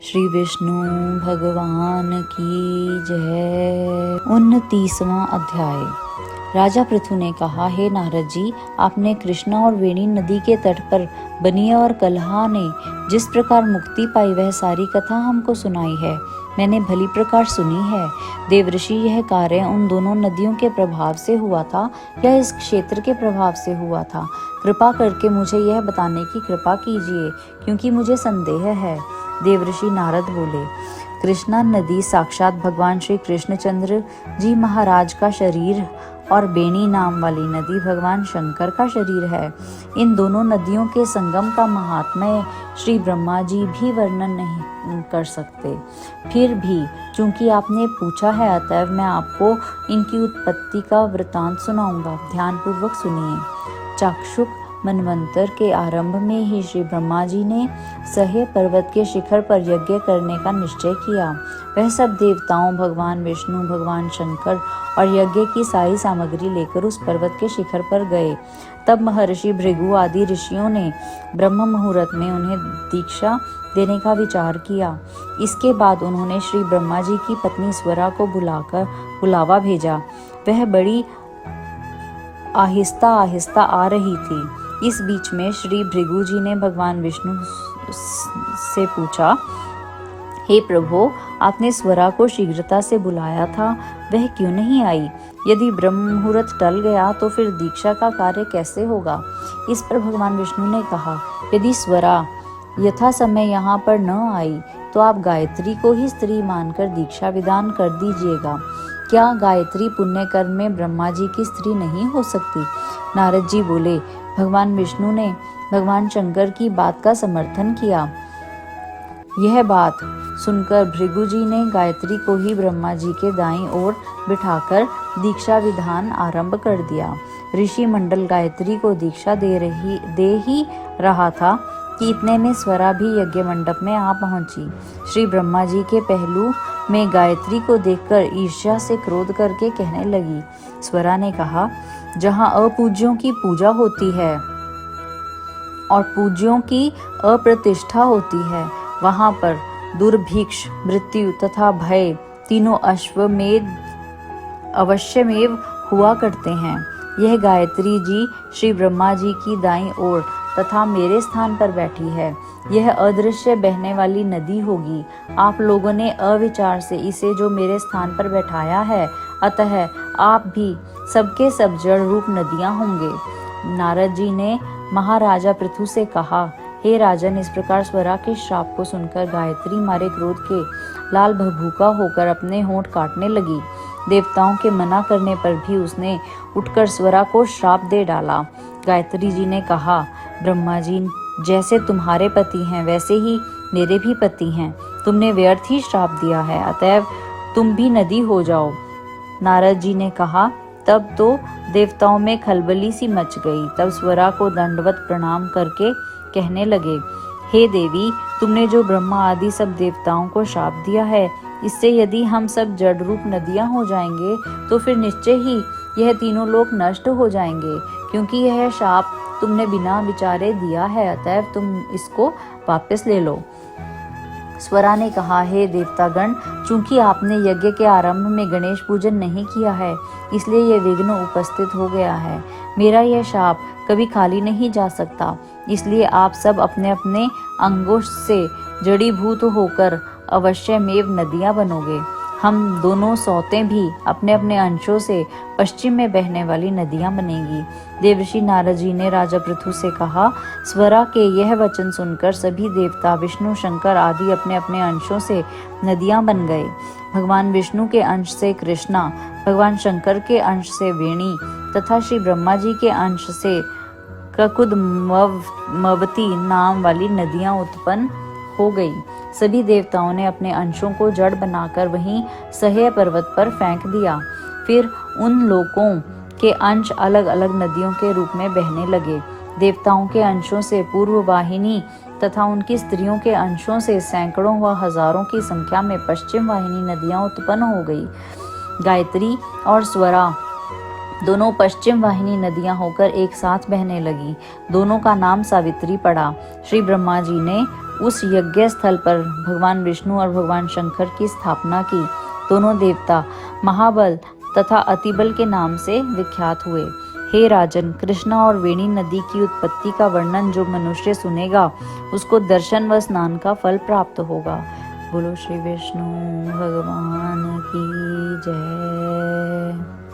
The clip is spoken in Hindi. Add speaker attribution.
Speaker 1: श्री विष्णु भगवान की जय। 29वां अध्याय। राजा पृथु ने कहा, हे नारद जी, आपने कृष्णा और वेणी नदी के तट पर बनिया और कलहा ने जिस प्रकार मुक्ति पाई वह सारी कथा हमको सुनाई है। मैंने भली प्रकार सुनी है। देवऋषि, यह कार्य उन दोनों नदियों के प्रभाव से हुआ था या इस क्षेत्र के प्रभाव से हुआ था? कृपा करके मुझे यह बताने की कृपा कीजिए, क्योंकि मुझे संदेह है। देवऋषि नारद बोले, कृष्णा नदी साक्षात भगवान श्री कृष्णचंद्र जी महाराज का शरीर और बेणी नाम वाली नदी भगवान शंकर का शरीर है। इन दोनों नदियों के संगम का महात्म्य श्री ब्रह्मा जी भी वर्णन नहीं कर सकते। फिर भी चूंकि आपने पूछा है, अतएव मैं आपको इनकी उत्पत्ति का वृतांत सुनाऊंगा। ध्यान पूर्वक सुनिए। चाक्षुष मनवंतर के आरंभ में ही श्री ब्रह्मा जी ने सह्य पर्वत के शिखर पर यज्ञ करने का निश्चय किया। वह सब देवताओं, भगवान विष्णु, भगवान शंकर और यज्ञ की सारी सामग्री लेकर उस पर्वत के शिखर पर गए। तब महर्षि भृगु आदि ऋषियों ने ब्रह्म मुहूर्त में उन्हें दीक्षा देने का विचार किया। इसके बाद उन्होंने श्री ब्रह्मा जी की पत्नी स्वरा को बुलाकर बुलावा भेजा। वह बड़ी आहिस्ता आहिस्ता आ रही थी। इस बीच में श्री भृगु जी ने भगवान विष्णु से पूछा, हे प्रभु, आपने स्वरा को शीघ्रता से बुलाया था, वह क्यों नहीं आई? यदि ब्रह्म मुहूर्त टल गया तो फिर दीक्षा का कार्य कैसे होगा? इस पर भगवान विष्णु ने कहा, यदि स्वरा यथा समय यहाँ पर न आई तो आप गायत्री को ही स्त्री मानकर दीक्षा विधान कर दीजिएगा। क्या गायत्री पुण्य कर्म में ब्रह्मा जी की स्त्री नहीं हो सकती? नारद जी बोले, भगवान विष्णु ने भगवान शंकर की बात का समर्थन किया। यह बात सुनकर भृगु जी ने गायत्री को ही ब्रह्मा जी के दाईं ओर बिठाकर दीक्षा विधान आरंभ कर दिया। ऋषि मंडल गायत्री को दीक्षा दे ही रहा था कि इतने में स्वरा भी यज्ञ मंडप में आ पहुंची। श्री ब्रह्मा जी के पहलू में गायत्री को देखकर ईर्ष्या से क्रोध करके कहने लगी। स्वरा ने कहा, जहाँ अपूज्यों की पूजा होती है और पूज्यों की अप्रतिष्ठा होती है, वहाँ पर दुर्भिक्ष, मृत्यु तथा भय तीनों अवश्यमेव हुआ करते हैं। यह गायत्री जी श्री ब्रह्मा जी की दाईं ओर तथा मेरे स्थान पर बैठी है। यह अदृश्य बहने वाली नदी होगी। आप लोगों ने अविचार से इसे जो मेरे स्थान पर बैठाया है, अतः आप भी सबके सब जड़ रूप नदियां होंगे। नारद जी ने महाराजा पृथु से कहा, हे राजन, इस प्रकार स्वरा के श्राप को सुनकर गायत्री मारे क्रोध के लाल भभूका होकर अपने होंठ काटने लगी। देवताओं के मना करने पर भी उसने उठकर स्वरा को श्राप दे डाला। गायत्री जी ने कहा, ब्रह्मा जी जैसे तुम्हारे पति हैं वैसे ही मेरे भी पति हैं। तुमने व्यर्थ ही श्राप दिया है, अतएव तुम भी नदी हो जाओ। नारद जी ने कहा, तब तो देवताओं में खलबली सी मच गई। तब स्वरा को दंडवत प्रणाम करके कहने लगे, हे देवी, तुमने जो ब्रह्मा आदि सब देवताओं को श्राप दिया है, इससे यदि हम सब जड़ रूप नदियां हो जाएंगे तो फिर निश्चय ही यह तीनों लोग नष्ट हो जाएंगे। क्योंकि यह शाप तुमने बिना विचारे दिया है, अतएव तुम इसको वापस ले लो। स्वरा ने कहा, हे देवतागण, चूंकि आपने यज्ञ के आरंभ में गणेश पूजन नहीं किया है, इसलिए यह विघ्न उपस्थित हो गया है। मेरा यह शाप कभी खाली नहीं जा सकता, इसलिए आप सब अपने अपने अंगों से जड़ीभूत होकर अवश्यमेव नदियां बनोगे। हम दोनों सौतें भी अपने अपने अंशों से पश्चिम में बहने वाली नदियां बनेगी। देवर्षि नारद जी ने राजा पृथु से कहा, स्वरा के यह वचन सुनकर सभी देवता, विष्णु, शंकर आदि अपने अपने अंशों से नदियां बन गए। भगवान विष्णु के अंश से कृष्णा, भगवान शंकर के अंश से वेणी तथा श्री ब्रह्मा जी के अंश से ककुदमवती नाम वाली नदियां उत्पन्न हो गई। सभी देवताओं ने अपने अंशों को जड़ बनाकर वहीं सह्य पर्वत पर फेंक दिया। फिर उन लोगों के अंश अलग अलग नदियों के रूप में बहने लगे। देवताओं के अंशों से पूर्व वाहिनी तथा उनकी स्त्रियों के अंशों से सैकड़ों व हजारों की संख्या में पश्चिम वाहिनी नदियां उत्पन्न हो गई। गायत्री और स्वरा दोनों पश्चिम वाहिनी नदियां होकर एक साथ बहने लगी। दोनों का नाम सावित्री पड़ा। श्री ब्रह्मा जी ने उस यज्ञ स्थल पर भगवान विष्णु और भगवान शंकर की स्थापना की। दोनों देवता महाबल तथा अतिबल के नाम से विख्यात हुए। हे राजन, कृष्णा और वेणी नदी की उत्पत्ति का वर्णन जो मनुष्य सुनेगा उसको दर्शन व स्नान का फल प्राप्त होगा। बोलो श्री विष्णु भगवान की जय।